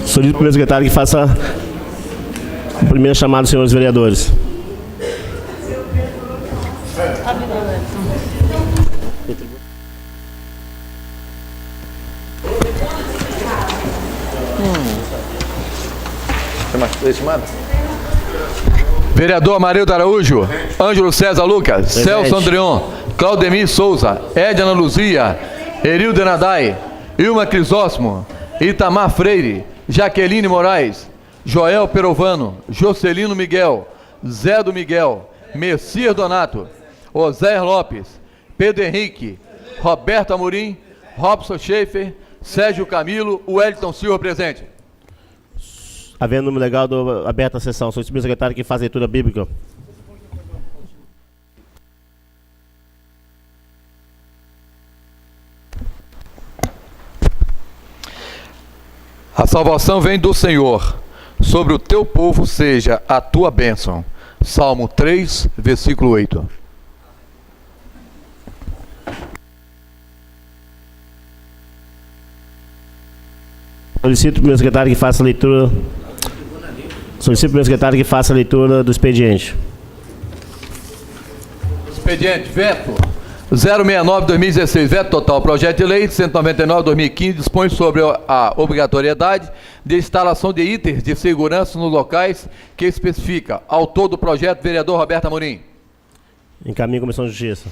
Solicito ao primeiro secretário que faça a primeira chamada dos senhores vereadores. Vereador Amarildo Araújo, Ângelo César Lucas, Presente. Celso Andreon, Claudemir Souza, Edna Luzia, Erildo Nadai, Ilma Crisóstomo, Itamar Freire, Jaqueline Moraes, Joel Perovano, Jocelino Miguel, Zé do Miguel, Messias Donato, Oséias Lopes, Pedro Henrique, Roberto Amorim, Robson Schaefer, Sérgio Camilo, Wellington Silva presente. Havendo número legal aberta a sessão, solicito ao primeiro secretário que faça a leitura bíblica. A salvação vem do Senhor, sobre o teu povo seja a tua bênção. Salmo 3, versículo 8. Solicito ao primeiro secretário que faça a leitura. Solicito ao primeiro secretário que faça a leitura do expediente. Expediente, veto 069-2016, veto total. Projeto de lei 199-2015 dispõe sobre a obrigatoriedade de instalação de itens de segurança nos locais que especifica. Autor do projeto, vereador Roberto Amorim. Encaminho à Comissão de Justiça.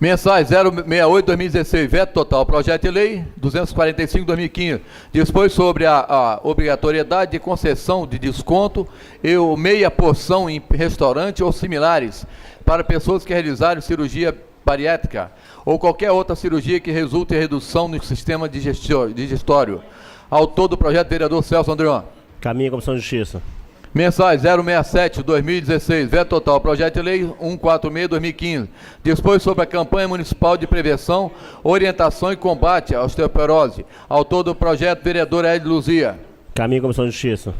Mensais 068-2016, veto total. Projeto de lei 245-2015 dispõe sobre a obrigatoriedade de concessão de desconto e ou meia porção em restaurante ou similares para pessoas que realizarem cirurgia bariátrica ou qualquer outra cirurgia que resulte em redução no sistema digestório. Autor do projeto, vereador Celso Andreon. Encaminho à Comissão de Justiça. Mensais 067-2016, veto total. Projeto de lei 146-2015 dispõe sobre a campanha municipal de prevenção, orientação e combate à osteoporose. Autor do projeto, vereador Ed Luzia. Encaminho à Comissão de Justiça.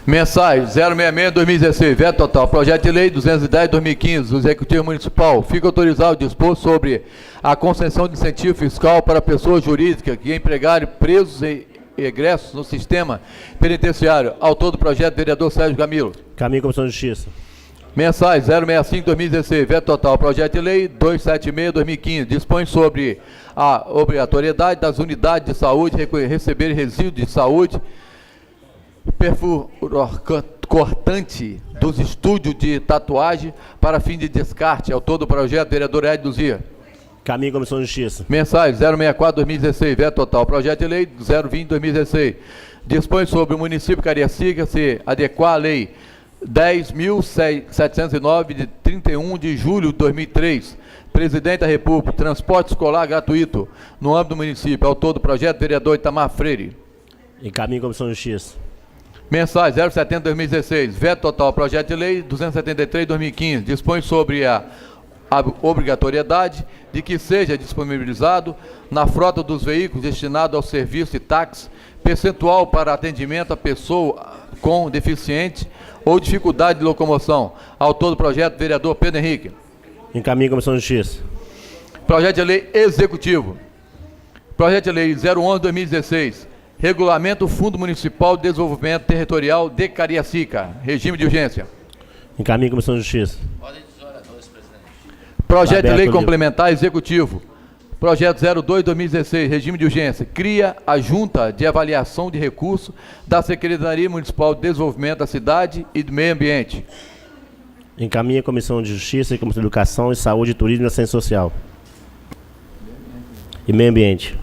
Mensais 066-2016, veto total. Projeto de lei 210-2015 do Executivo Municipal. Fica autorizado o dispor sobre a concessão de incentivo fiscal para pessoas jurídicas que empregarem presos e egressos no sistema penitenciário. Autor do projeto, vereador Sérgio Camilo. Encaminho à Comissão de Justiça. Mensais 065-2016, veto total. Projeto de lei 276-2015 dispõe sobre a obrigatoriedade das unidades de saúde receberem resíduos de saúde cortante dos estúdios de tatuagem para fim de descarte. Autor do projeto, vereador Ed Luzia. Caminho à Comissão de Justiça. Mensais 064-2016, veto total. Projeto de lei 020-2016 dispõe sobre o município de Cariacica se adequar à lei 10.709 de 31 de julho de 2003, Presidente da República, transporte escolar gratuito no âmbito do município. Autor do projeto, vereador Itamar Freire. Encaminho à Comissão de Justiça. Mensais 070-2016, veto total. Projeto de lei 273-2015 dispõe sobre a obrigatoriedade de que seja disponibilizado na frota dos veículos destinados ao serviço de táxi percentual para atendimento a pessoa com deficiente ou dificuldade de locomoção. Autor do projeto, vereador Pedro Henrique. Encaminho à Comissão de Justiça. Projeto de lei executivo. Projeto de lei 011-2016, regulamento do Fundo Municipal de Desenvolvimento Territorial de Cariacica. Regime de urgência. Encaminho à Comissão de Justiça. Projeto de lei Aberto o complementar executivo. Projeto 02-2016, regime de urgência. Cria a Junta de Avaliação de Recursos da Secretaria Municipal de Desenvolvimento da Cidade e do Meio Ambiente. Encaminho à Comissão de Justiça e Comissão de Educação e Saúde, Turismo e Assistência Social. E Meio Ambiente.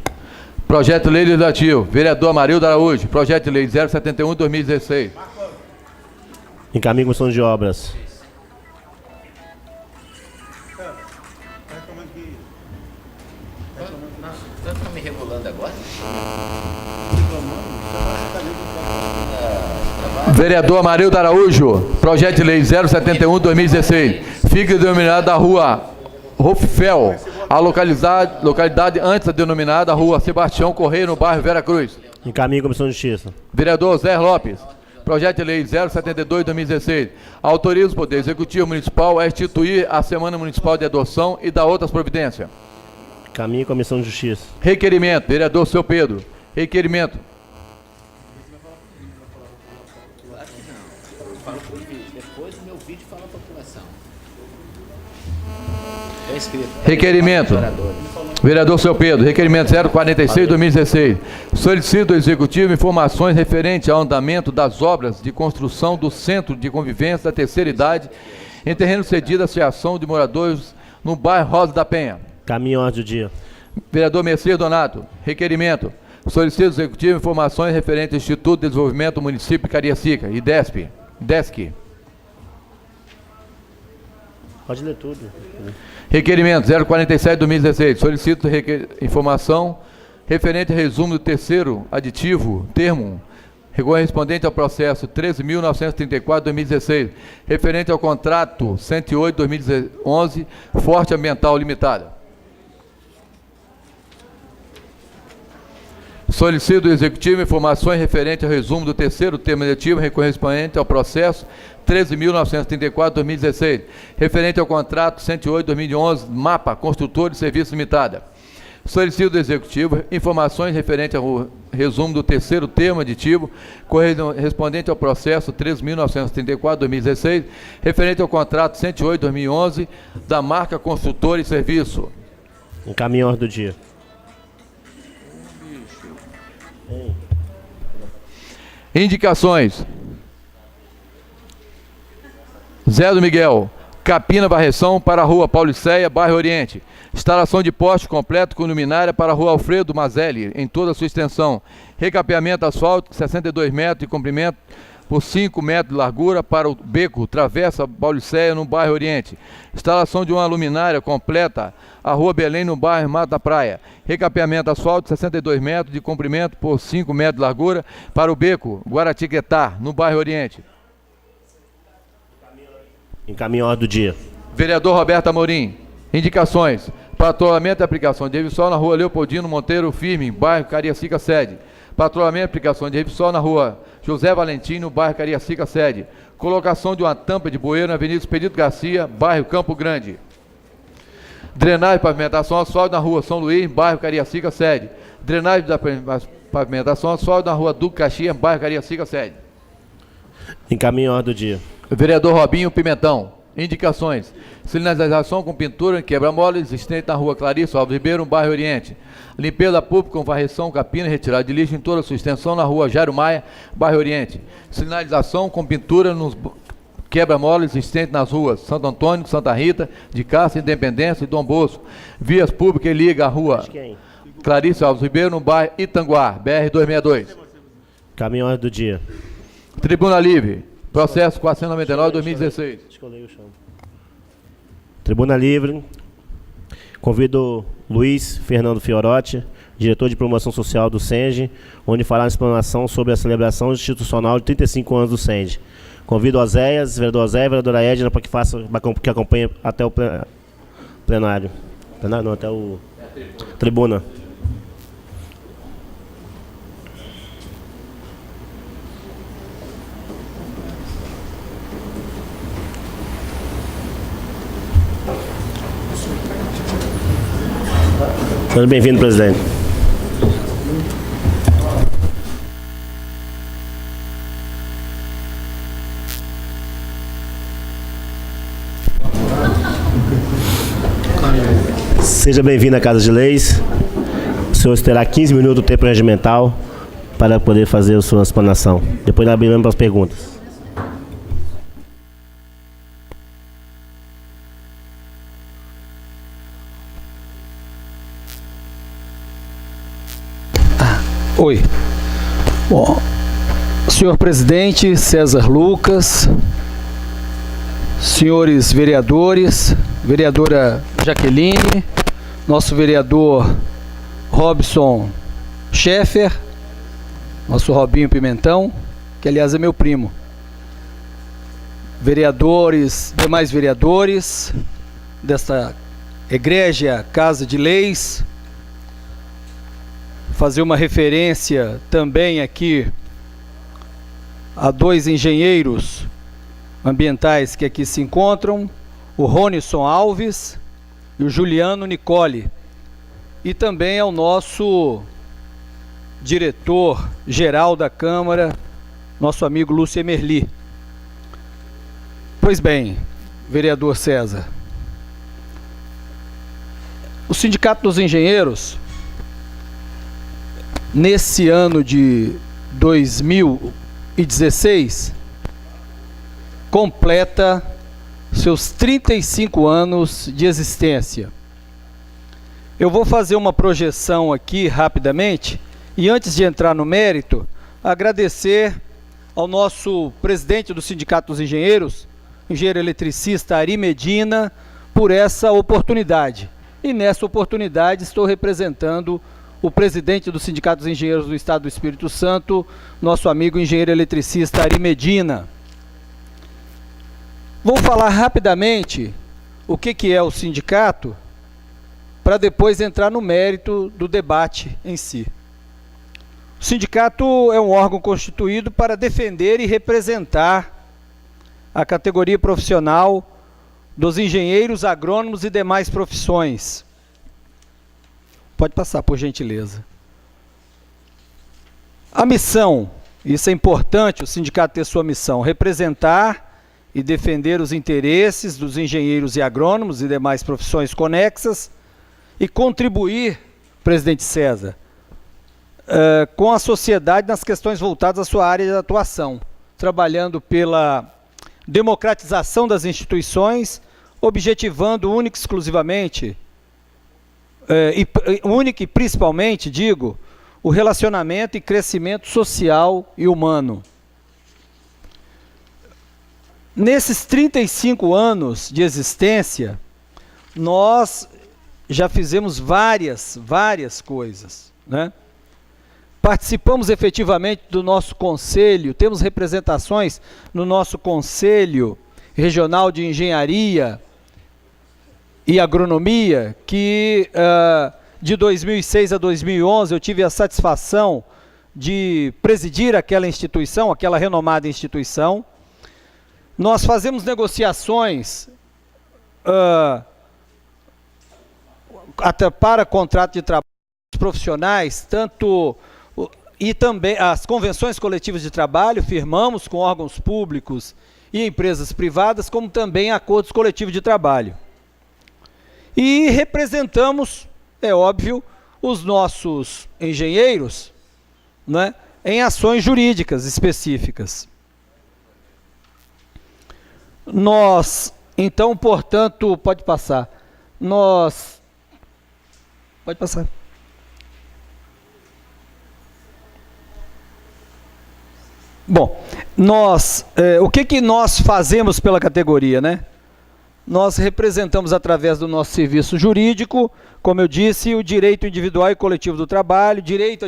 Projeto de lei legislativo. Vereador Amarildo Araújo. Projeto de lei 071-2016. Encaminho à Comissão de Obras. Estão me regulando agora? Vereador Amarildo Araújo. Projeto de lei 071-2016. Fica denominada a rua Rofel, a localidade antes denominada Rua Sebastião Correia, no bairro Vera Cruz. Encaminho à Comissão de Justiça. Vereador Zé Lopes. Projeto de lei 072-2016. Autoriza o Poder Executivo Municipal a instituir a Semana Municipal de Adoção e dar outras providências. Encaminhe à Comissão de Justiça. Requerimento, vereador Seu Pedro. Requerimento. Claro que não. Eu falo por vídeo. Depois do meu vídeo fala a população. É inscrito. Requerimento. Vereador Seu Pedro, requerimento 046/2016. Solicito ao Executivo informações referentes ao andamento das obras de construção do Centro de Convivência da Terceira Idade em terreno cedido à Associação de Moradores no bairro Rosa da Penha. Encaminhe a ordem do dia. Vereador Messias Donato, requerimento. Solicito ao Executivo informações referentes ao Instituto de Desenvolvimento do Município de Cariacica, IDESP. DESC. Pode ler tudo. Requerimento 047/2016. Solicito informação referente ao resumo do terceiro aditivo, termo, correspondente ao processo 13.934/2016, referente ao contrato 108/2011, Forte Ambiental Limitada. Solicito do Executivo informações referentes ao resumo do terceiro termo aditivo correspondente ao processo 13.934/2016, referente ao contrato 108/2011, MAPA, Construtor de Serviços Limitada. Solicito do Executivo informações referentes ao resumo do terceiro termo aditivo correspondente ao processo 13.934/2016, referente ao contrato 108/2011 da marca Construtor e Serviço. Encaminhe a ordem do dia. Indicações. Zé do Miguel, capina varreção para a rua Pauliceia, bairro Oriente. Instalação de poste completo com luminária para a rua Alfredo Mazelli, em toda a sua extensão. Recapeamento asfáltico, 62 metros de comprimento por 5 metros de largura para o beco, travessa Pauliceia, no bairro Oriente. Instalação de uma luminária completa a rua Belém, no bairro Mata da Praia. Recapeamento asfáltico, 62 metros de comprimento por 5 metros de largura para o beco, Guaratiquetá, no bairro Oriente. Encaminhe a ordem do dia. Vereador Roberto Amorim, indicações. Patrulhamento e aplicação de Revisol na rua Leopoldino Monteiro Firme, bairro Cariacica Sede. Patrulhamento e aplicação de Revisol na rua José Valentim, no bairro Cariacica Sede. Colocação de uma tampa de bueiro na Avenida Expedito Garcia, bairro Campo Grande. Drenagem e pavimentação asfalto na rua São Luís, bairro Cariacica Sede. Drenagem da pavimentação asfalto na rua Duque Caxias, bairro Cariacica Sede. Encaminhe a ordem do dia. Vereador Robinho Pimentão. Indicações. Sinalização com pintura em quebra-mola existente na rua Clarice Alves Ribeiro, no bairro Oriente. Limpeza pública com varreção, capina e retirada de lixo em toda a sua extensão na rua Jairo Maia, bairro Oriente. Sinalização com pintura nos quebra-mola existente nas ruas Santo Antônio, Santa Rita, de Cássia, Independência e Dom Bosco. Vias públicas que liga a rua Clarice Alves Ribeiro, no bairro Itanguá, BR 262. Encaminhe a ordem do dia. Tribuna Livre. Processo 499/2016. Tribuna Livre. Convido Luiz Fernando Fiorotti, diretor de promoção social do SENGE, onde fará uma explanação sobre a celebração institucional de 35 anos do SENGE. Convido Oséias, vereador Oséias e vereadora Edna para que acompanhe até o plenário. Plenário não, até o tribuna. Seja bem-vindo, presidente. Seja bem-vindo à Casa de Leis. O senhor terá 15 minutos do tempo regimental para poder fazer a sua explanação. Depois nós abrimos para as perguntas. Oi. Bom, senhor presidente César Lucas, senhores vereadores, vereadora Jaqueline, nosso vereador Robson Schaeffer, nosso Robinho Pimentão, que aliás é meu primo, vereadores, demais vereadores desta egrégia Casa de Leis, fazer uma referência também aqui a dois engenheiros ambientais que aqui se encontram, o Ronison Alves e o Juliano Nicole, e também ao nosso diretor-geral da Câmara, nosso amigo Lúcio Emerli. Pois bem, vereador César, o Sindicato dos Engenheiros, nesse ano de 2016, completa seus 35 anos de existência. Eu vou fazer uma projeção aqui rapidamente e, antes de entrar no mérito, agradecer ao nosso presidente do Sindicato dos Engenheiros, engenheiro eletricista Ari Medina, por essa oportunidade. E nessa oportunidade estou representando o presidente do Sindicato dos Engenheiros do Estado do Espírito Santo, nosso amigo engenheiro eletricista Ari Medina. Vou falar rapidamente o que é o sindicato, para depois entrar no mérito do debate em si. O sindicato é um órgão constituído para defender e representar a categoria profissional dos engenheiros, agrônomos e demais profissões. Pode passar, por gentileza. A missão, isso é importante, o sindicato ter sua missão, representar e defender os interesses dos engenheiros e agrônomos e demais profissões conexas e contribuir, presidente César, com a sociedade nas questões voltadas à sua área de atuação, trabalhando pela democratização das instituições, objetivando única e exclusivamente, única e principalmente, digo, o relacionamento e crescimento social e humano. Nesses 35 anos de existência, nós já fizemos várias coisas, né? Participamos efetivamente do nosso conselho, temos representações no nosso Conselho Regional de Engenharia e Agronomia, que de 2006 a 2011 eu tive a satisfação de presidir aquela instituição, aquela renomada instituição. Nós fazemos negociações até para contrato de trabalho profissionais, e também as convenções coletivas de trabalho, firmamos com órgãos públicos e empresas privadas, como também acordos coletivos de trabalho. E representamos, é óbvio, os nossos engenheiros, né, em ações jurídicas específicas. Nós, então, portanto, pode passar. Pode passar. Bom, o que nós fazemos pela categoria, né? Nós representamos através do nosso serviço jurídico, como eu disse, o direito individual e coletivo do trabalho, direito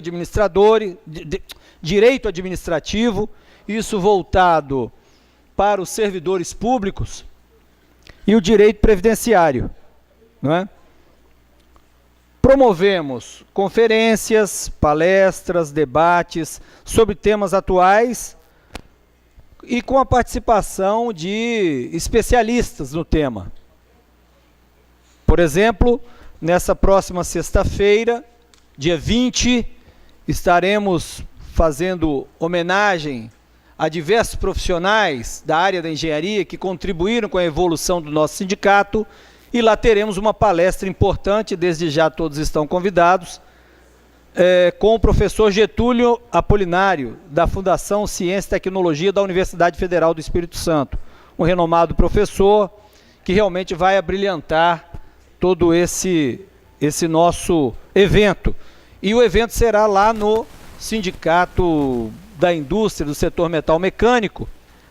administrativo, isso voltado para os servidores públicos, e o direito previdenciário, não é? Promovemos conferências, palestras, debates sobre temas atuais e com a participação de especialistas no tema. Por exemplo, nessa próxima sexta-feira, dia 20, estaremos fazendo homenagem a diversos profissionais da área da engenharia que contribuíram com a evolução do nosso sindicato, e lá teremos uma palestra importante, desde já todos estão convidados, com o professor Getúlio Apolinário, da Fundação Ciência e Tecnologia da Universidade Federal do Espírito Santo, um renomado professor que realmente vai abrilhantar todo esse nosso evento. E o evento será lá no Sindicato da Indústria do Setor Metal Mecânico,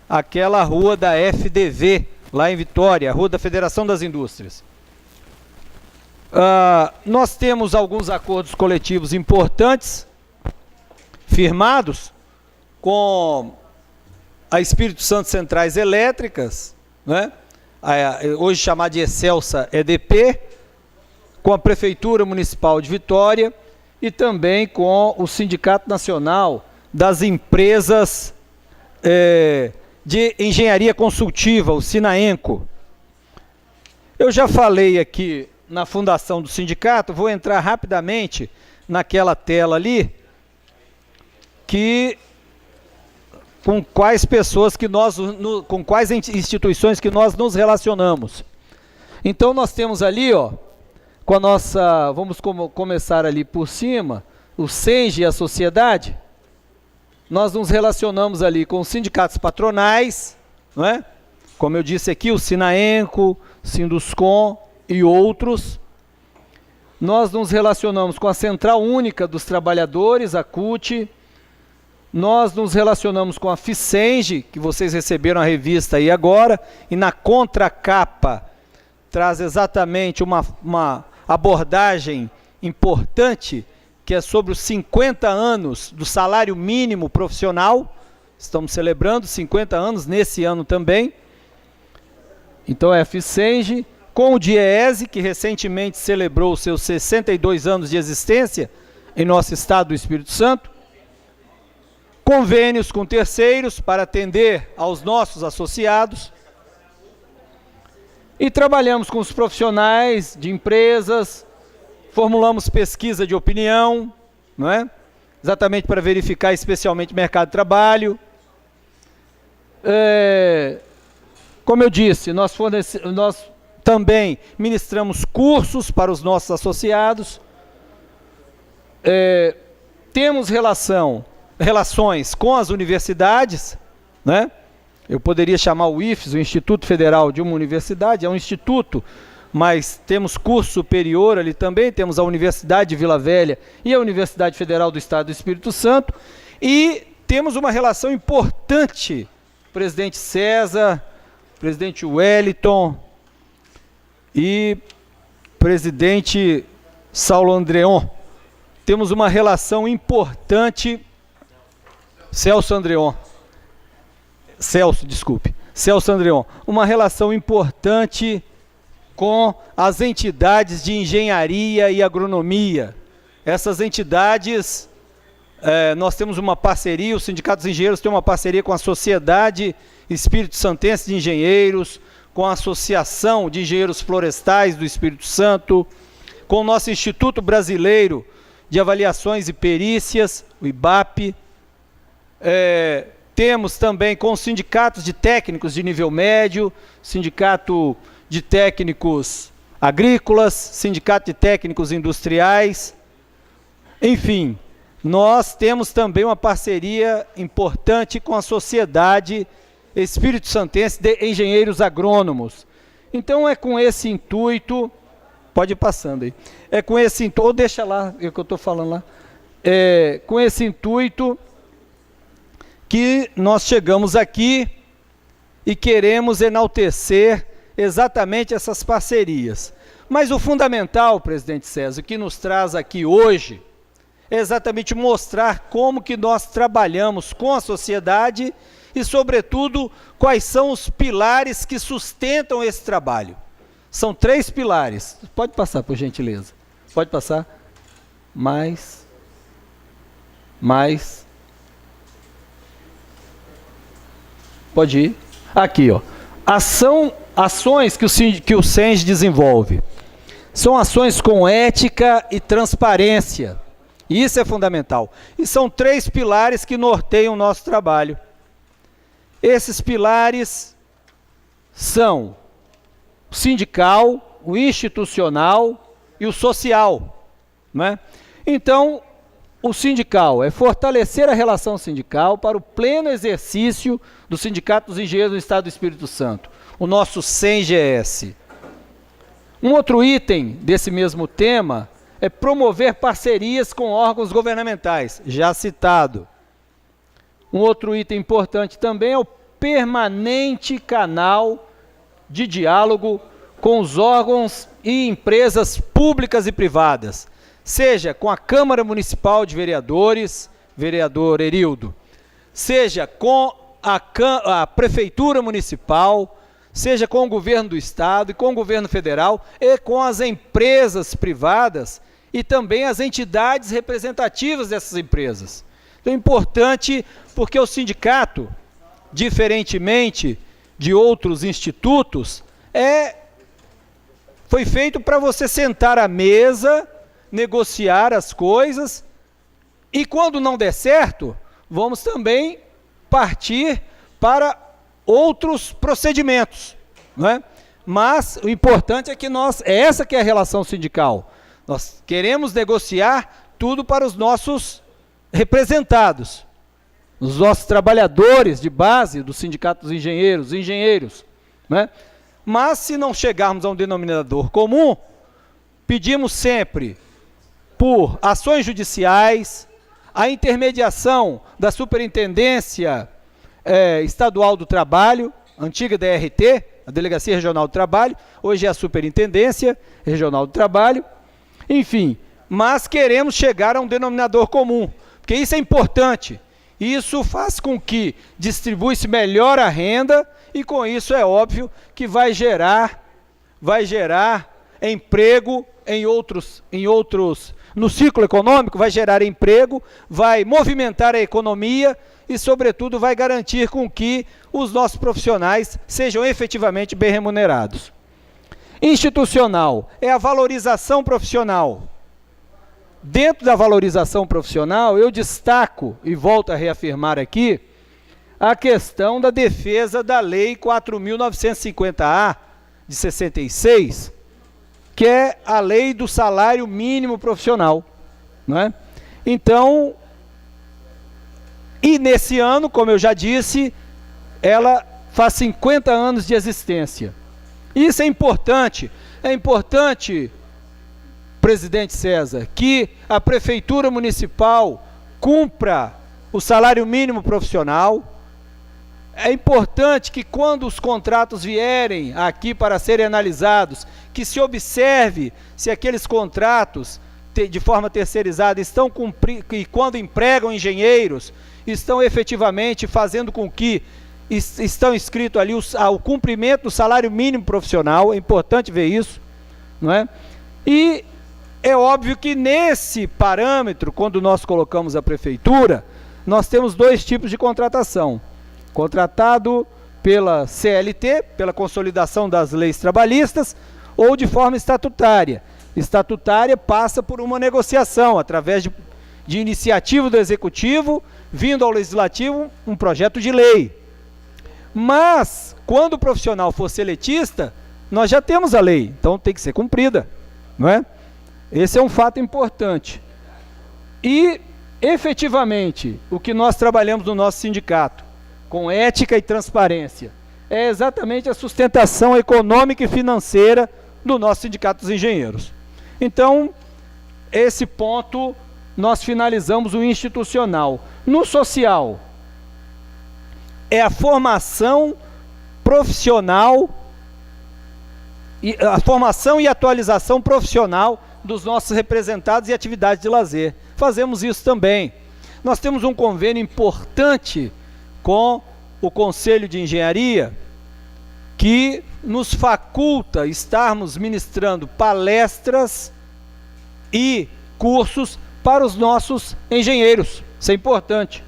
aquela rua da FDV, lá em Vitória, a Rua da Federação das Indústrias. Nós temos alguns acordos coletivos importantes, firmados com a Espírito Santo Centrais Elétricas, né? Hoje chamada de Excelsa EDP, com a Prefeitura Municipal de Vitória e também com o Sindicato Nacional das Empresas de Engenharia Consultiva, o SINAENCO. Eu já falei aqui na fundação do sindicato, vou entrar rapidamente naquela tela ali, com quais pessoas que com quais instituições que nós nos relacionamos. Então nós temos ali, ó, com a nossa, vamos começar ali por cima, o SENGE e a sociedade. Nós nos relacionamos ali com os sindicatos patronais, não é? Como eu disse aqui, o Sinaenco, Sinduscom e outros. Nós nos relacionamos com a Central Única dos Trabalhadores, a CUT. Nós nos relacionamos com a FICENGE, que vocês receberam a revista aí agora, e na contracapa traz exatamente uma abordagem importante, que é sobre os 50 anos do salário mínimo profissional. Estamos celebrando 50 anos nesse ano também. Então é a FICENGE, com o DIEESE, que recentemente celebrou seus 62 anos de existência em nosso estado do Espírito Santo. Convênios com terceiros para atender aos nossos associados. E trabalhamos com os profissionais de empresas, formulamos pesquisa de opinião, não é? Exatamente para verificar especialmente o mercado de trabalho. Como eu disse, nós também ministramos cursos para os nossos associados. Temos relações com as universidades, né? Eu poderia chamar o IFES, o Instituto Federal, de uma universidade, é um instituto, mas temos curso superior ali também, temos a Universidade de Vila Velha e a Universidade Federal do Estado do Espírito Santo, e temos uma relação importante, presidente César, presidente Wellington e presidente Saulo Andreon. Temos uma relação importante, Celso Andreon, uma relação importante com as entidades de engenharia e agronomia. Essas entidades, nós temos uma parceria, os sindicatos de engenheiros têm uma parceria com a Sociedade Espírito Santense de Engenheiros, com a Associação de Engenheiros Florestais do Espírito Santo, com o nosso Instituto Brasileiro de Avaliações e Perícias, o IBAP. Temos também com os sindicatos de técnicos de nível médio, sindicato de técnicos agrícolas, sindicato de técnicos industriais. Enfim, nós temos também uma parceria importante com a Sociedade Espírito Santense de Engenheiros Agrônomos. Então é com esse intuito, pode ir passando aí, é com esse intuito, ou deixa lá, é o que eu estou falando lá, com esse intuito que nós chegamos aqui e queremos enaltecer exatamente essas parcerias. Mas o fundamental, presidente César, que nos traz aqui hoje, é exatamente mostrar como que nós trabalhamos com a sociedade e, sobretudo, quais são os pilares que sustentam esse trabalho. São 3 pilares. Pode passar, por gentileza. Pode passar. Mais. Pode ir. Aqui, ó. Ações que o SENGE desenvolve. São ações com ética e transparência. E isso é fundamental. E são 3 pilares que norteiam o nosso trabalho. Esses pilares são o sindical, o institucional e o social, não é? Então, o sindical é fortalecer a relação sindical para o pleno exercício do Sindicato dos Engenheiros do Estado do Espírito Santo, o nosso SENGES. Um outro item desse mesmo tema é promover parcerias com órgãos governamentais, já citado. Um outro item importante também é o permanente canal de diálogo com os órgãos e empresas públicas e privadas, seja com a Câmara Municipal de Vereadores, vereador Erildo, seja com a Prefeitura Municipal, seja com o Governo do Estado e com o Governo Federal e com as empresas privadas e também as entidades representativas dessas empresas. Então é importante porque o sindicato, diferentemente de outros institutos, é foi feito para você sentar à mesa, negociar as coisas, e quando não der certo, vamos também partir para outros procedimentos, não é? Mas o importante é que essa que é a relação sindical. Nós queremos negociar tudo para os nossos representados, os nossos trabalhadores de base do Sindicato dos engenheiros, né? Mas se não chegarmos a um denominador comum, pedimos sempre por ações judiciais, a intermediação da Superintendência Estadual do Trabalho, antiga DRT, a Delegacia Regional do Trabalho, hoje é a Superintendência Regional do Trabalho, enfim, mas queremos chegar a um denominador comum, porque isso é importante, isso faz com que distribui-se melhor a renda e com isso é óbvio que vai gerar emprego no ciclo econômico, vai gerar emprego, vai movimentar a economia e, sobretudo, vai garantir com que os nossos profissionais sejam efetivamente bem remunerados. Institucional é a valorização profissional. Dentro da valorização profissional, eu destaco, e volto a reafirmar aqui, a questão da defesa da Lei 4.950-A, de 66, que é a lei do salário mínimo profissional, não é? Então, e nesse ano, como eu já disse, ela faz 50 anos de existência. Isso é importante, presidente César, que a Prefeitura Municipal cumpra o salário mínimo profissional. É importante que quando os contratos vierem aqui para serem analisados, que se observe se aqueles contratos de forma terceirizada estão cumprindo, e quando empregam engenheiros, estão efetivamente fazendo com que estão inscritos ali o cumprimento do salário mínimo profissional. É importante ver isso, não é? E é óbvio que nesse parâmetro, quando nós colocamos a prefeitura, nós temos dois tipos de contratação. Contratado pela CLT, pela consolidação das leis trabalhistas, ou de forma estatutária. Estatutária passa por uma negociação, através de iniciativa do Executivo, vindo ao Legislativo um projeto de lei. Mas, quando o profissional for seletista, nós já temos a lei, então tem que ser cumprida, não é? Esse é um fato importante. E, efetivamente, o que nós trabalhamos no nosso sindicato, com ética e transparência, é exatamente a sustentação econômica e financeira do nosso Sindicato dos Engenheiros. Então, esse ponto, nós finalizamos o institucional. No social, é a formação profissional, a formação e atualização profissional dos nossos representados e atividades de lazer. Fazemos isso também. Nós temos um convênio importante com o Conselho de Engenharia, que nos faculta estarmos ministrando palestras e cursos para os nossos engenheiros. Isso é importante.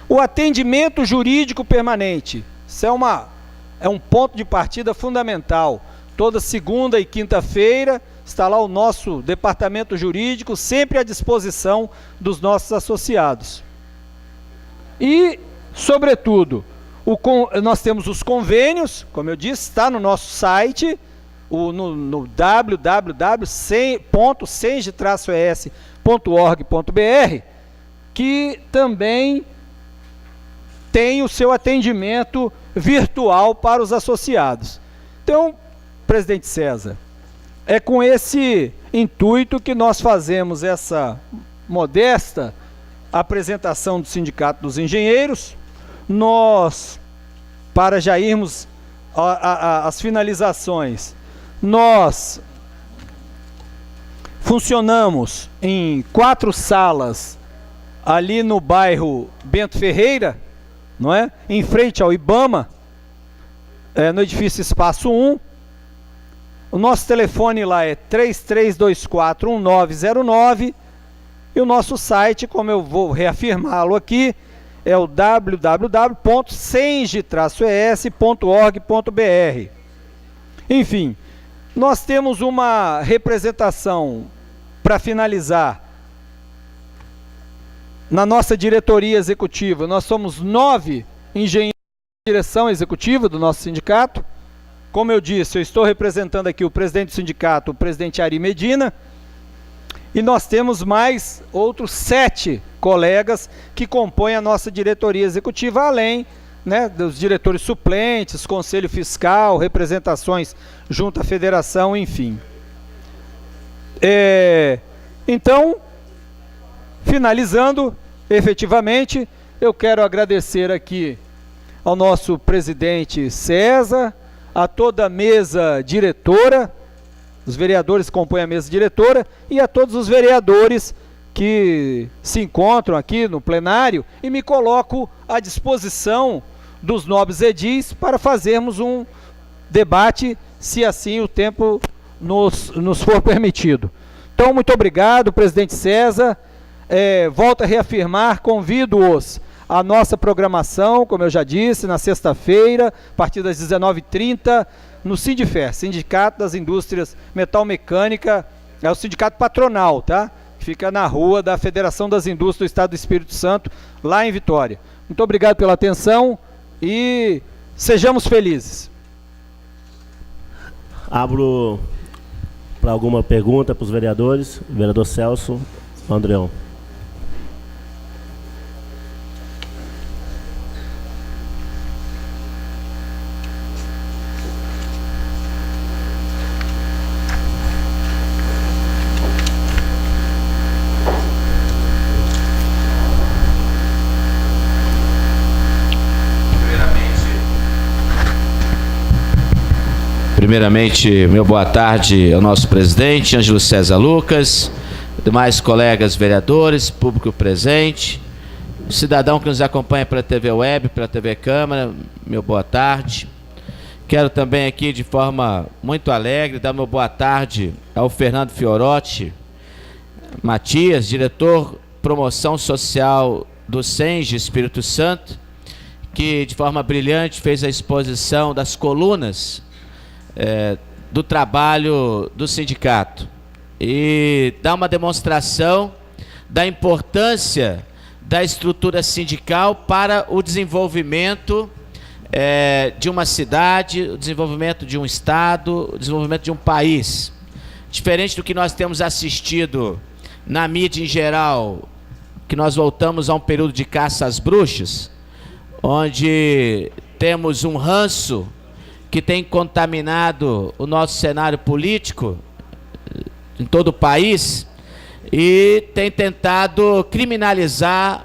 O atendimento jurídico permanente, isso é um ponto de partida fundamental. Toda segunda e quinta-feira está lá o nosso departamento jurídico, sempre à disposição dos nossos associados. E, sobretudo, nós temos os convênios, como eu disse, está no nosso site, no www.senge-es.org.br, que também tem o seu atendimento virtual para os associados. Então, presidente César, é com esse intuito que nós fazemos essa modesta apresentação do Sindicato dos Engenheiros. Nós, para já irmos às finalizações, nós funcionamos em 4 salas ali no bairro Bento Ferreira, não é? Em frente ao IBAMA, no edifício Espaço 1. O nosso telefone lá é 33241909 e o nosso site, como eu vou reafirmá-lo aqui, é o www.senge-es.org.br. Enfim, Nós temos uma representação, para finalizar, na nossa diretoria executiva. Nós somos 9 engenheiros de direção executiva do nosso sindicato. Como eu disse, eu estou representando aqui o presidente do sindicato, o presidente Ari Medina, e nós temos mais outros 7 colegas que compõem a nossa diretoria executiva, além, né, dos diretores suplentes, conselho fiscal, representações junto à federação, enfim. Então, finalizando, efetivamente, eu quero agradecer aqui ao nosso presidente César, a toda a mesa diretora, os vereadores que compõem a mesa diretora, e a todos os vereadores que se encontram aqui no plenário, e me coloco à disposição dos nobres edis para fazermos um debate, se assim o tempo nos for permitido. Então, muito obrigado, presidente César. Volto a reafirmar, convido-os à nossa programação, como eu já disse, na sexta-feira, a partir das 19h30, no Sindifer, Sindicato das Indústrias Metal Mecânica, é o sindicato patronal, tá? Que fica na rua da Federação das Indústrias do Estado do Espírito Santo, lá em Vitória. Muito obrigado pela atenção e sejamos felizes. Abro para alguma pergunta para os vereadores. Vereador Celso Andreão. Primeiramente, meu boa tarde ao nosso presidente, Ângelo César Lucas, demais colegas vereadores, público presente, cidadão que nos acompanha pela TV Web, pela TV Câmara, meu boa tarde. Quero também aqui, de forma muito alegre, dar meu boa tarde ao Fernando Fiorotti Matias, diretor Promoção Social do SENGE Espírito Santo, que de forma brilhante fez a exposição das colunas do trabalho do sindicato e dá uma demonstração da importância da estrutura sindical para o desenvolvimento de uma cidade, o desenvolvimento de um estado, o desenvolvimento de um país. Diferente do que nós temos assistido na mídia em geral, que nós voltamos a um período de caça às bruxas, onde temos um ranço que tem contaminado o nosso cenário político em todo o país e tem tentado criminalizar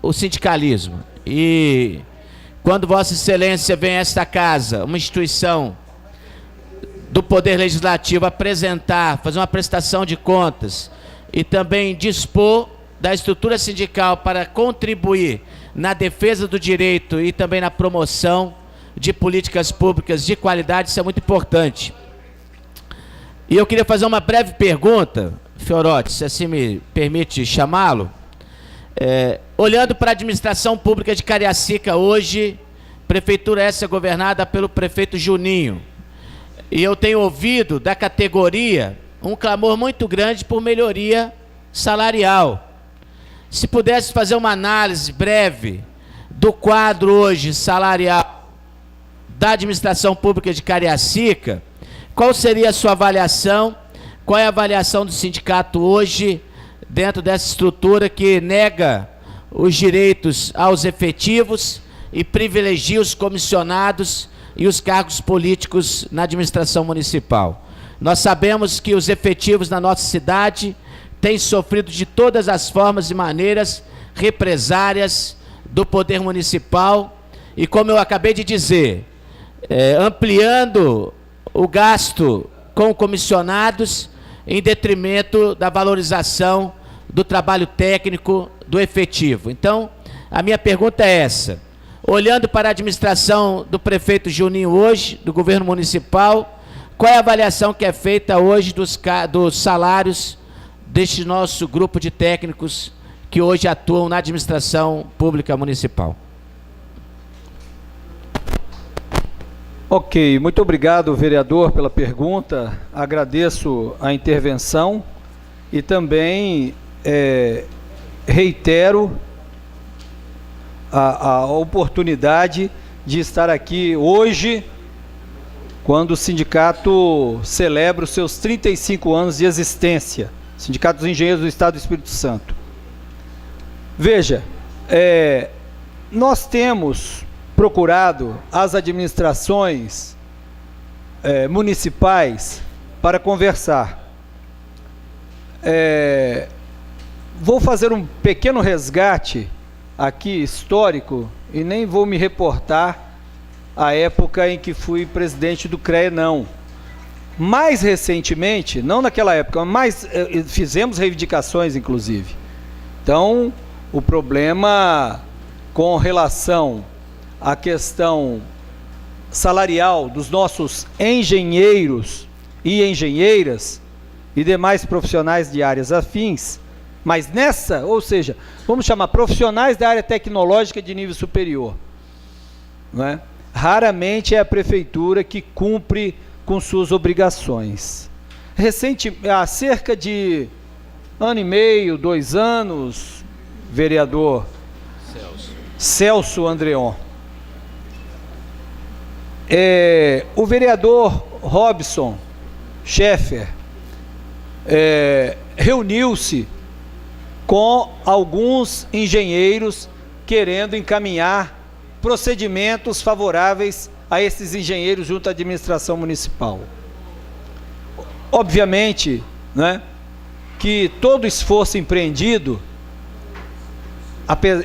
o sindicalismo. E quando Vossa Excelência vem a esta casa, uma instituição do Poder Legislativo, apresentar, fazer uma prestação de contas e também dispor da estrutura sindical para contribuir na defesa do direito e também na promoção de políticas públicas de qualidade, isso é muito importante. E eu queria fazer uma breve pergunta, Fiorotti, se assim me permite chamá-lo. Olhando para a administração pública de Cariacica hoje, prefeitura essa governada pelo prefeito Juninho, e eu tenho ouvido da categoria um clamor muito grande por melhoria salarial. Se pudesse fazer uma análise breve do quadro hoje salarial da administração pública de Cariacica, qual seria a sua avaliação? Qual é a avaliação do sindicato hoje dentro dessa estrutura que nega os direitos aos efetivos e privilegia os comissionados e os cargos políticos na administração municipal? Nós sabemos que os efetivos na nossa cidade têm sofrido de todas as formas e maneiras represárias do poder municipal e, como eu acabei de dizer, ampliando o gasto com comissionados em detrimento da valorização do trabalho técnico do efetivo. Então, a minha pergunta é essa: olhando para a administração do prefeito Juninho hoje, do governo municipal, qual é a avaliação que é feita hoje dos salários deste nosso grupo de técnicos que hoje atuam na administração pública municipal? Ok, muito obrigado, vereador, pela pergunta. Agradeço a intervenção e também reitero a oportunidade de estar aqui hoje, quando o sindicato celebra os seus 35 anos de existência, Sindicato dos Engenheiros do Estado do Espírito Santo. Veja, nós temos procurado as administrações municipais para conversar. Vou fazer um pequeno resgate aqui histórico e nem vou me reportar à época em que fui presidente do CREA, não. Mais recentemente, não naquela época, mas fizemos reivindicações, inclusive. Então, o problema com relação à questão salarial dos nossos engenheiros e engenheiras e demais profissionais de áreas afins, mas nessa, ou seja, vamos chamar profissionais da área tecnológica de nível superior, não é? Raramente é a prefeitura que cumpre com suas obrigações. Há cerca de ano e meio, 2 anos, vereador Celso Andreon, o vereador Robson Schaeffer reuniu-se com alguns engenheiros querendo encaminhar procedimentos favoráveis a esses engenheiros junto à administração municipal. Obviamente, né, que todo esforço empreendido,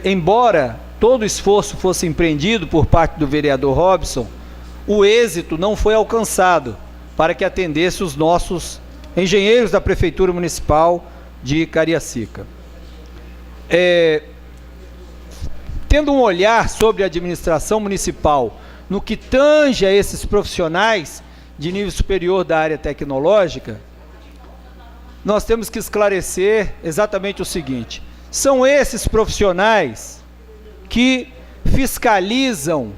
embora todo esforço fosse empreendido por parte do vereador Robson, o êxito não foi alcançado para que atendesse os nossos engenheiros da Prefeitura Municipal de Cariacica. Tendo um olhar sobre a administração municipal no que tange a esses profissionais de nível superior da área tecnológica, nós temos que esclarecer exatamente o seguinte: são esses profissionais que fiscalizam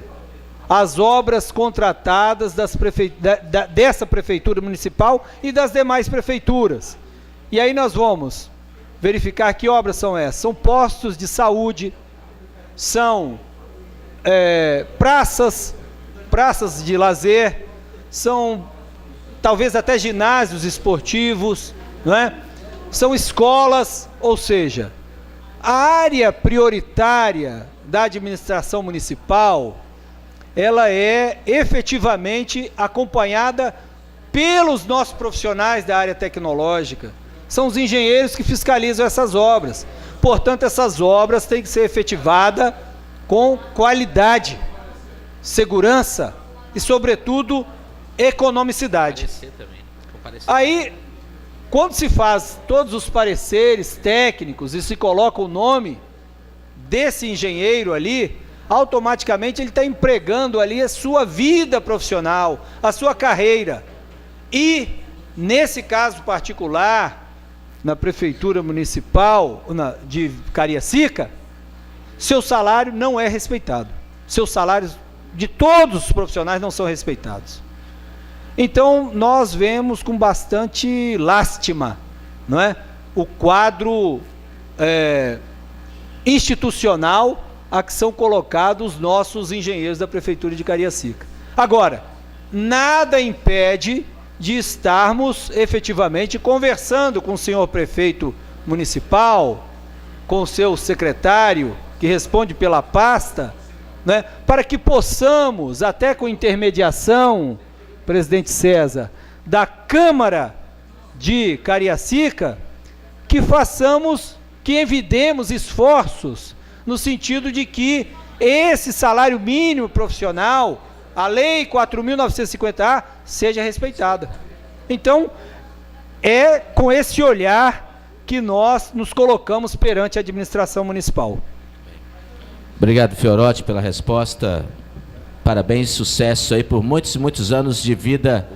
as obras contratadas dessa Prefeitura Municipal e das demais prefeituras. E aí nós vamos verificar que obras são essas. São postos de saúde, são praças de lazer, são talvez até ginásios esportivos, não é? São escolas, ou seja, a área prioritária da administração municipal, ela é efetivamente acompanhada pelos nossos profissionais da área tecnológica. São os engenheiros que fiscalizam essas obras. Portanto, essas obras têm que ser efetivadas com qualidade, segurança e, sobretudo, economicidade. Aí, quando se faz todos os pareceres técnicos e se coloca o nome desse engenheiro ali, automaticamente ele está empregando ali a sua vida profissional, a sua carreira. E, nesse caso particular, na Prefeitura Municipal de Cariacica, seu salário não é respeitado. Seus salários de todos os profissionais não são respeitados. Então, nós vemos com bastante lástima, não é, o quadro institucional a que são colocados os nossos engenheiros da Prefeitura de Cariacica. Agora, nada impede de estarmos efetivamente conversando com o senhor prefeito municipal, com o seu secretário, que responde pela pasta, né, para que possamos, até com intermediação, presidente César, da Câmara de Cariacica, que envidemos esforços no sentido de que esse salário mínimo profissional, a Lei 4.950-A, seja respeitada. Então, é com esse olhar que nós nos colocamos perante a administração municipal. Obrigado, Fiorotti, pela resposta. Parabéns, sucesso aí por muitos e muitos anos de vida,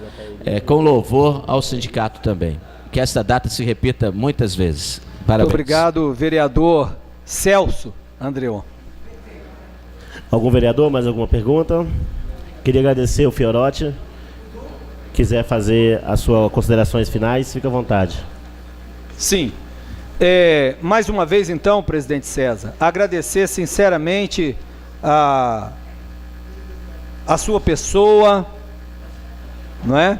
com louvor ao sindicato também. Que esta data se repita muitas vezes. Parabéns. Muito obrigado, vereador Celso Andreon. Algum vereador, mais alguma pergunta? Queria agradecer o Fiorotti. Quiser fazer as suas considerações finais, fica à vontade. Sim. Mais uma vez, então, presidente César, agradecer sinceramente a sua pessoa, não é?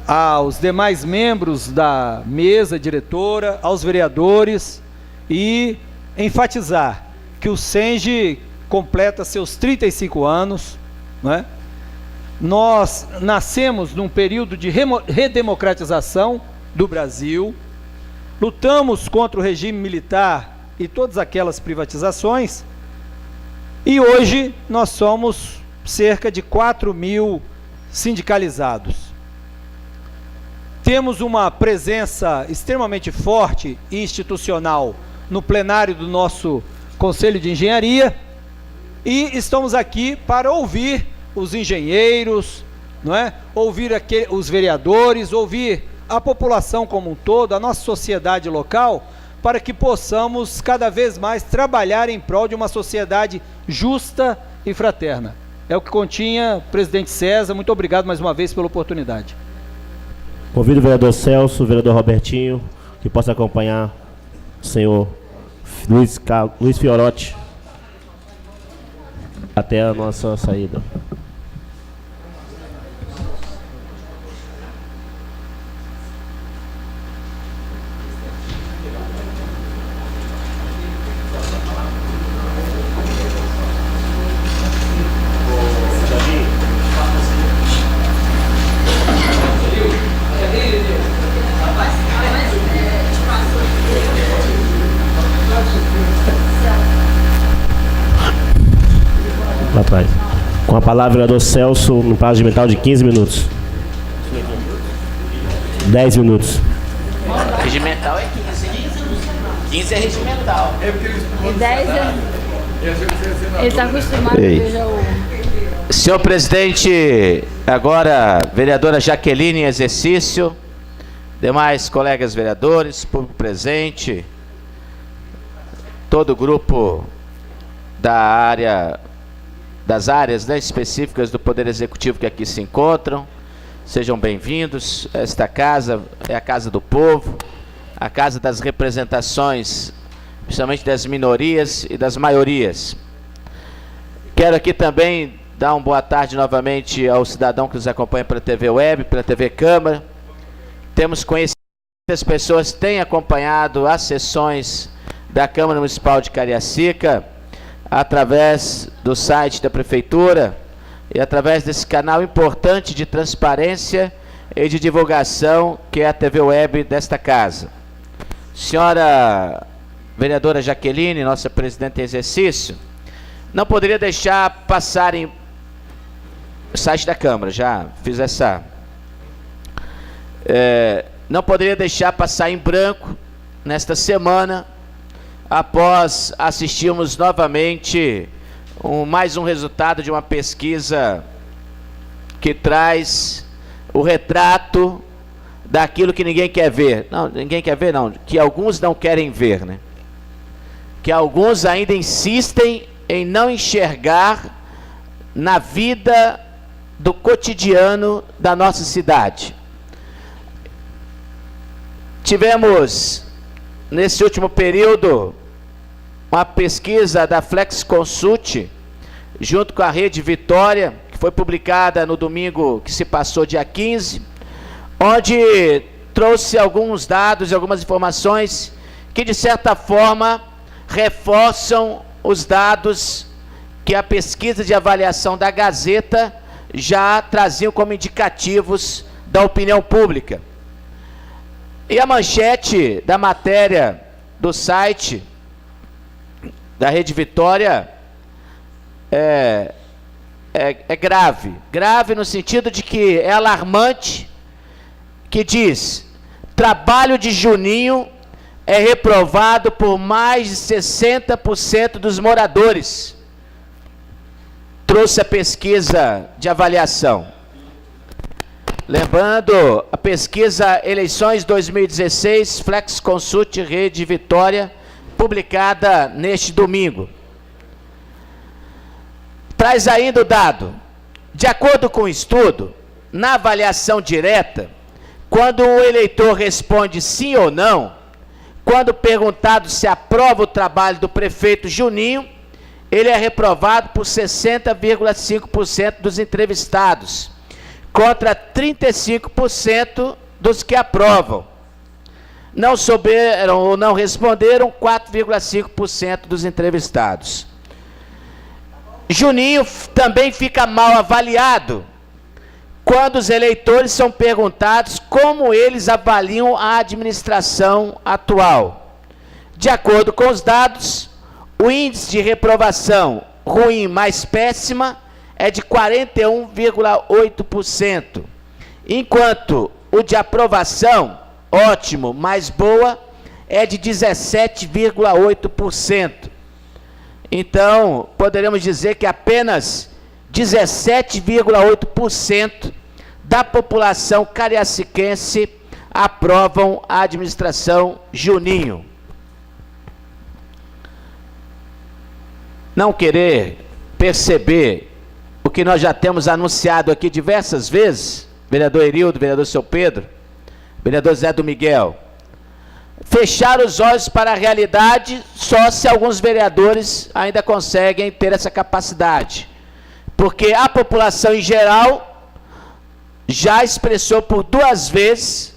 Aos demais membros da mesa diretora, aos vereadores, e enfatizar que o SENGE completa seus 35 anos, não é? Nós nascemos num período de redemocratização do Brasil, lutamos contra o regime militar e todas aquelas privatizações, e hoje nós somos cerca de 4.000 sindicalizados. Temos uma presença extremamente forte e institucional no plenário do nosso Conselho de Engenharia, e estamos aqui para ouvir os engenheiros, não é? Ouvir os vereadores, ouvir a população como um todo, a nossa sociedade local, para que possamos cada vez mais trabalhar em prol de uma sociedade justa e fraterna. É o que continha, presidente César. Muito obrigado mais uma vez pela oportunidade. Convido o vereador Celso, o vereador Robertinho, que possa acompanhar o senhor Luiz Fiorotti até a nossa saída. Lá atrás. Com a palavra, o vereador Celso, no prazo de mental de 15 minutos. 10 minutos. Regimental é 15. 15 é regimental. E 10 ele está acostumado a ver o... Senhor presidente, agora vereadora Jaqueline em exercício, demais colegas vereadores, público presente, todo o grupo das áreas, né, específicas do Poder Executivo que aqui se encontram, sejam bem-vindos. Esta casa é a casa do povo, a casa das representações, principalmente das minorias e das maiorias. Quero aqui também dar uma boa tarde novamente ao cidadão que nos acompanha pela TV Web, pela TV Câmara. Temos conhecido que as pessoas têm acompanhado as sessões da Câmara Municipal de Cariacica através do site da Prefeitura e através desse canal importante de transparência e de divulgação que é a TV Web desta casa. Senhora vereadora Jaqueline, nossa presidente em exercício, não poderia deixar passar em o site da Câmara, já fiz essa... não poderia deixar passar em branco nesta semana, após assistirmos novamente mais um resultado de uma pesquisa que traz o retrato daquilo que ninguém quer ver. Não, ninguém quer ver não, que alguns não querem ver, né? Que alguns ainda insistem em não enxergar na vida do cotidiano da nossa cidade. Tivemos, nesse último período, uma pesquisa da Flex Consult, junto com a Rede Vitória, que foi publicada no domingo que se passou, dia 15, onde trouxe alguns dados e algumas informações que, de certa forma, reforçam os dados que a pesquisa de avaliação da Gazeta já traziam como indicativos da opinião pública. E a manchete da matéria do site da Rede Vitória é grave. Grave no sentido de que é alarmante, que diz: trabalho de Juninho é reprovado por mais de 60% dos moradores. Trouxe a pesquisa de avaliação. Lembrando, a pesquisa Eleições 2016, Flex Consult Rede Vitória, publicada neste domingo. Traz ainda o dado: De acordo com o estudo, na avaliação direta, quando o eleitor responde sim ou não, quando perguntado se aprova o trabalho do prefeito Juninho, ele é reprovado por 60,5% dos entrevistados, contra 35% dos que aprovam. Não souberam ou não responderam 4,5% dos entrevistados. Juninho também fica mal avaliado quando os eleitores são perguntados como eles avaliam a administração atual. De acordo com os dados, o índice de reprovação ruim mais péssima é de 41,8%, enquanto o de aprovação ótimo mais boa é de 17,8%. Então, poderíamos dizer que apenas 17,8% da população cariaciquense aprovam a administração Juninho. Não querer perceber o que nós já temos anunciado aqui diversas vezes, vereador Erildo, vereador Seu Pedro, vereador Zé do Miguel, fechar os olhos para a realidade só se alguns vereadores ainda conseguem ter essa capacidade. Porque a população em geral já expressou por 2 vezes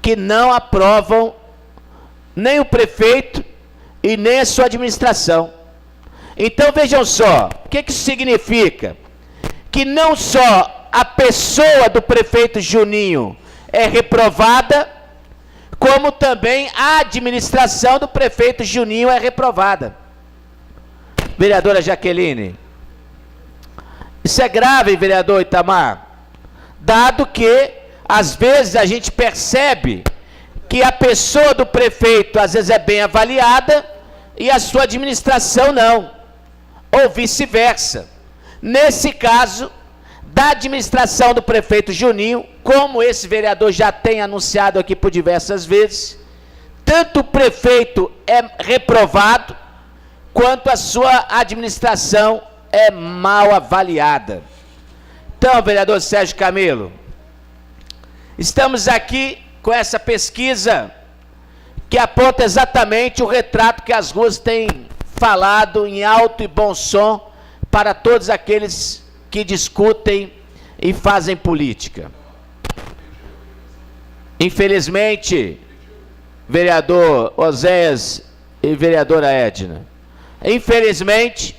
que não aprovam nem o prefeito e nem a sua administração. Então vejam só, o que isso significa? Que não só a pessoa do prefeito Juninho é reprovada, como também a administração do prefeito Juninho é reprovada. Vereadora Jaqueline, isso é grave, vereador Itamar, dado que, às vezes, a gente percebe que a pessoa do prefeito, às vezes, é bem avaliada e a sua administração não, ou vice-versa. Nesse caso, da administração do prefeito Juninho, como esse vereador já tem anunciado aqui por diversas vezes, tanto o prefeito é reprovado, quanto a sua administração é mal avaliada. Então, vereador Sérgio Camilo, estamos aqui com essa pesquisa que aponta exatamente o retrato que as ruas têm falado em alto e bom som para todos aqueles que discutem e fazem política. Infelizmente, vereador Oséias e vereadora Edna, infelizmente,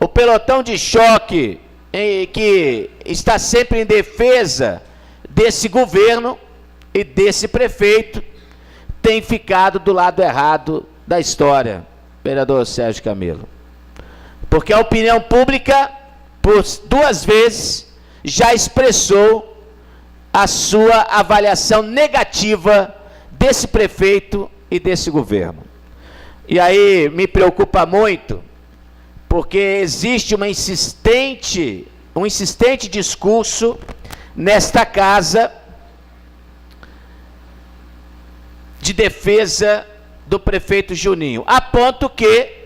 o pelotão de choque que está sempre em defesa desse governo e desse prefeito tem ficado do lado errado da história, vereador Sérgio Camilo. Porque a opinião pública, por 2 vezes, já expressou a sua avaliação negativa desse prefeito e desse governo. E aí me preocupa muito, porque existe um insistente discurso nesta casa de defesa do prefeito Juninho, a ponto que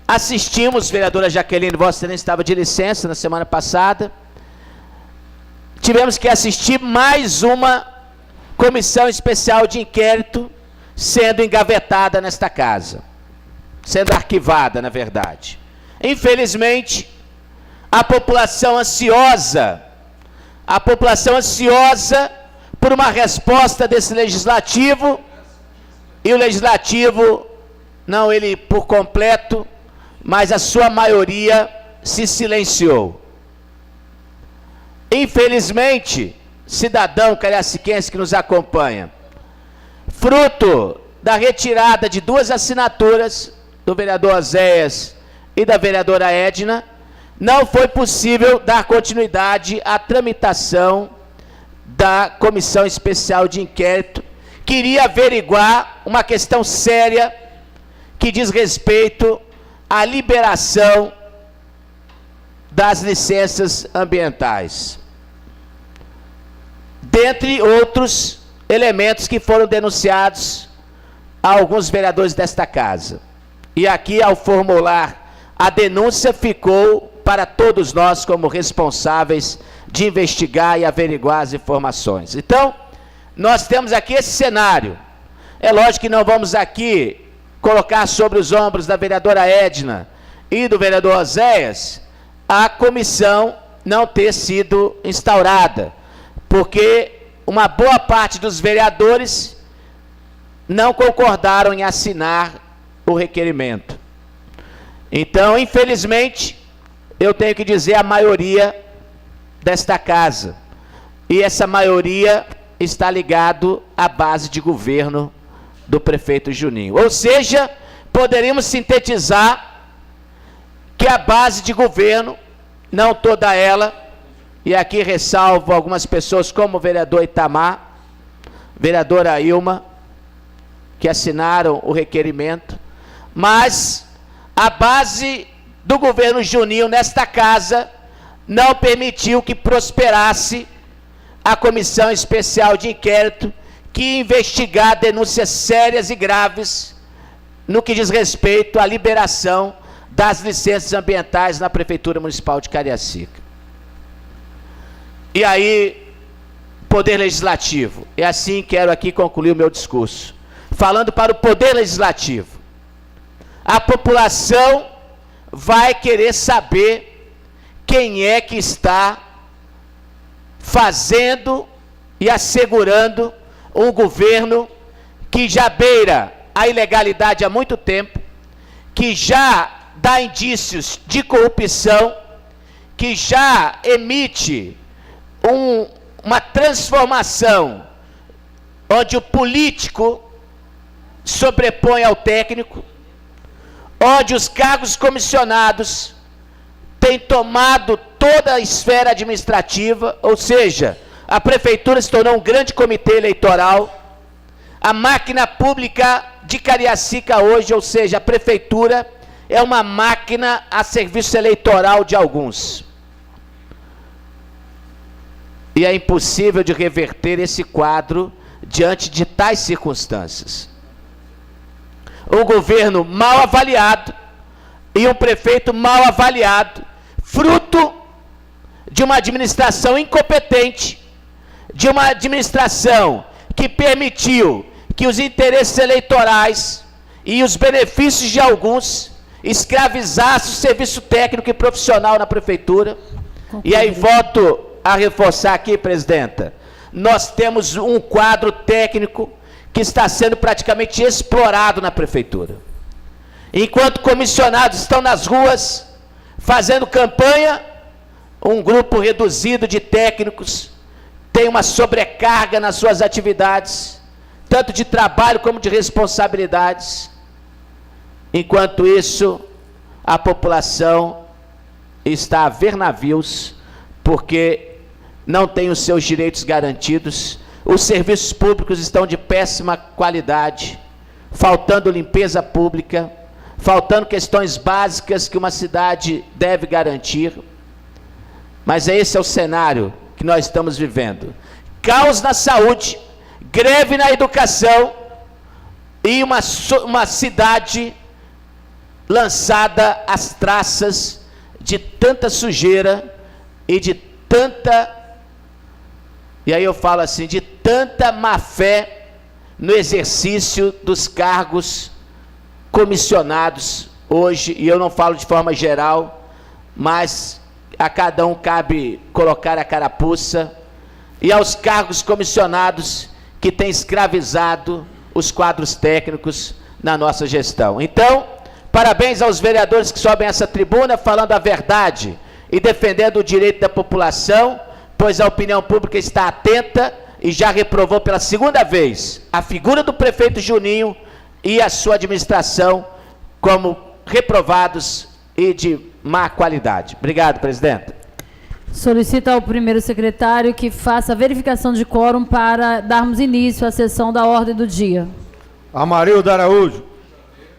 assistimos, vereadora Jaqueline, Vossa Excelência estava de licença na semana passada, tivemos que assistir mais uma comissão especial de inquérito sendo engavetada nesta casa, sendo arquivada, na verdade. Infelizmente, a população ansiosa por uma resposta desse legislativo, e o legislativo, não ele por completo, mas a sua maioria se silenciou. Infelizmente, cidadão cariaciquense que nos acompanha, fruto da retirada de 2 assinaturas do vereador Oséias e da vereadora Edna, não foi possível dar continuidade à tramitação da Comissão Especial de Inquérito, que iria averiguar uma questão séria que diz respeito à liberação das licenças ambientais, dentre outros elementos que foram denunciados a alguns vereadores desta casa. E aqui, ao formular a denúncia, ficou para todos nós como responsáveis de investigar e averiguar as informações. Então, nós temos aqui esse cenário. É lógico que não vamos aqui colocar sobre os ombros da vereadora Edna e do vereador Oséias a comissão não ter sido instaurada, porque uma boa parte dos vereadores não concordaram em assinar o requerimento. Então, infelizmente, eu tenho que dizer a maioria desta casa. E essa maioria está ligado à base de governo do prefeito Juninho. Ou seja, poderíamos sintetizar que a base de governo, não toda ela, e aqui ressalvo algumas pessoas como o vereador Itamar, vereadora Ilma, que assinaram o requerimento, mas a base do governo Juninho nesta casa não permitiu que prosperasse a comissão especial de inquérito que investigar denúncias sérias e graves no que diz respeito à liberação das licenças ambientais na Prefeitura Municipal de Cariacica. E aí, Poder Legislativo, é assim que quero aqui concluir o meu discurso. Falando para o Poder Legislativo, a população vai querer saber quem é que está fazendo e assegurando um governo que já beira a ilegalidade há muito tempo, que já dá indícios de corrupção, que já emite uma transformação onde o político sobrepõe ao técnico, onde os cargos comissionados têm tomado toda a esfera administrativa, ou seja, a prefeitura se tornou um grande comitê eleitoral, a máquina pública de Cariacica hoje, ou seja, a prefeitura é uma máquina a serviço eleitoral de alguns. E é impossível de reverter esse quadro diante de tais circunstâncias. Um governo mal avaliado e um prefeito mal avaliado, fruto de uma administração incompetente, de uma administração que permitiu que os interesses eleitorais e os benefícios de alguns escravizassem o serviço técnico e profissional na prefeitura. E aí volto a reforçar aqui, presidenta, nós temos um quadro técnico que está sendo praticamente explorado na prefeitura. Enquanto comissionados estão nas ruas fazendo campanha, um grupo reduzido de técnicos tem uma sobrecarga nas suas atividades, tanto de trabalho como de responsabilidades. Enquanto isso, a população está a ver navios, porque não tem os seus direitos garantidos, os serviços públicos estão de péssima qualidade, faltando limpeza pública, faltando questões básicas que uma cidade deve garantir. Mas esse é o cenário que nós estamos vivendo. Caos na saúde, greve na educação e uma cidade lançada às traças de tanta sujeira e de tanta, e aí eu falo assim, de tanta má-fé no exercício dos cargos comissionados hoje, e eu não falo de forma geral, mas a cada um cabe colocar a carapuça, e aos cargos comissionados que têm escravizado os quadros técnicos na nossa gestão. Então, parabéns aos vereadores que sobem essa tribuna falando a verdade e defendendo o direito da população, pois a opinião pública está atenta e já reprovou pela segunda vez a figura do prefeito Juninho e a sua administração como reprovados e de má qualidade. Obrigado, presidente. Solicito ao primeiro secretário que faça a verificação de quórum para darmos início à sessão da ordem do dia. Amarildo Araújo,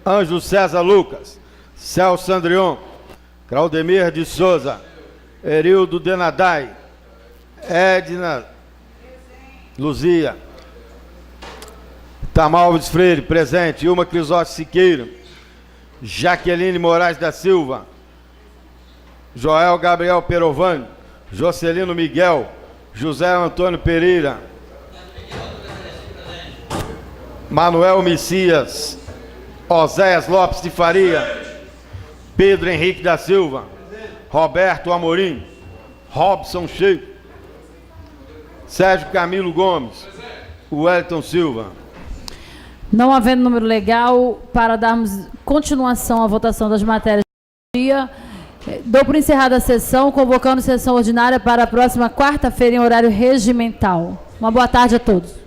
Ângelo César Lucas, Celso Andrion, Claudemir de Souza, Erildo Denadai, Edna Luzia, Tamalves Freire, presente, Ilma Crisóstomo Siqueira, Jaqueline Moraes da Silva, Joel Gabriel Perovani, Jocelino Miguel, José Antônio Pereira, Manuel Messias, Oséias Lopes de Faria, Pedro Henrique da Silva, Roberto Amorim, Robson Cheio, Sérgio Camilo Gomes, Wellington Silva. Não havendo número legal para darmos continuação à votação das matérias do dia, dou por encerrada a sessão, convocando sessão ordinária para a próxima quarta-feira em horário regimental. Uma boa tarde a todos.